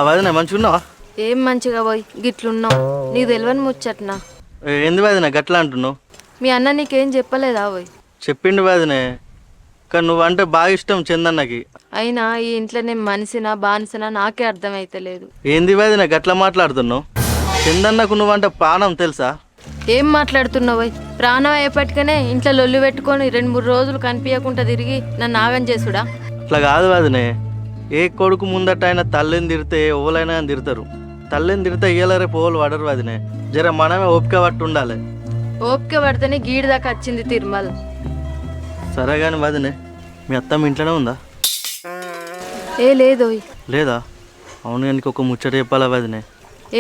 వదిన మంచిగా ఉన్నావా? ఏం మంచిగా పోయి గిట్లున్నావు. నీకు తెలియని ముచ్చట్నా? ఏంది వదిన గట్లా అంటున్నావు? మీ అన్న నీకేం చెప్పలేదా పోయి? చెప్పిండు వదినే, కానీ నువ్వంటే బాగా ఇష్టం చందన్నకి. అయినా ఈ ఇంట్లో నేను మనిషినా బానిసనా నాకే అర్థమైతలేదు. ఏంది వదిన గట్లా మాట్లాడుతున్నావు? చందన్నకు నువ్వంటే ప్రాణం తెలుసా? ఏం మాట్లాడుతున్నావు పోయి? ప్రాణం అయ్యేపట్టుకనే ఇంట్లో లొల్లు పెట్టుకొని 2-3 రోజులు కనిపించకుండా తిరిగి నన్ను ఆగం చేసుడా? అట్లా కాదు వదినే, ఏ కొడుకు ముందట ఆయన తల్లిని తిడితే ఎవరైనా అని తిడతారు. తల్లిని తిడితే ఇయ్యాల రేపు ఓళ్ళు పడరు వదినే. జర మనమే ఓపిక పట్టు ఉండాలి. ఓపిక పడితేనే గీడి దాకా వచ్చింది తిరుమల్. సరే కానీ వదినే, మీ అత్తమ్మ ఇంట్లోనే ఉందా? ఏ లేదోయ్. లేదా? అవును, నీకు ఒక ముచ్చట చెప్పాలా వదినే?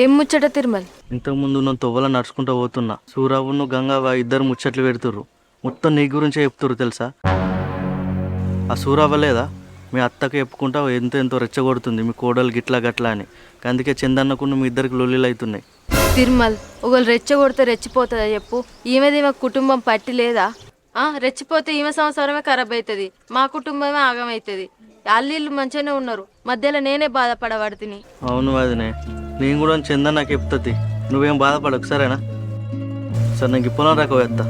ఏం ముచ్చట తిరుమల్? ఇంతకుముందు నువ్వు తొవ్వల నడుచుకుంటూ పోతున్నా, సూరావును గంగవ్వ ఇద్దరు ముచ్చట్లు పెడుతుర్రు. మొత్తం నీ గురించే చెప్తుర్రు తెలుసా? ఆ సూరావ్వ లేదా మీ అత్తకు చెప్పుకుంటా ఎంతో రెచ్చగొడుతుంది మీ కోడలు గిట్లా గట్లా అని. అందుకే చందన్నకు మీ ఇద్దరికి లొల్లిలు అవుతున్నాయి. తిరుమల్, ఒకళ్ళు రెచ్చగొడితే రెచ్చిపోతుందా చెప్పు? ఈమెది మా కుటుంబం పట్టి లేదా? రెచ్చిపోతే ఈమె సంసారమే ఖరాబ్ అవుతుంది, మా కుటుంబమే ఆగమవుతుంది. అల్లీళ్ళు మంచిగానే ఉన్నారు, మధ్యలో నేనే బాధపడబడుతుంది. అవును వదినే, నేను కూడా చందన్నకి చెప్తుంది. నువ్వేం బాధపడకు సరేనా? సరే, నాకు పొలం రాక వేస్తా.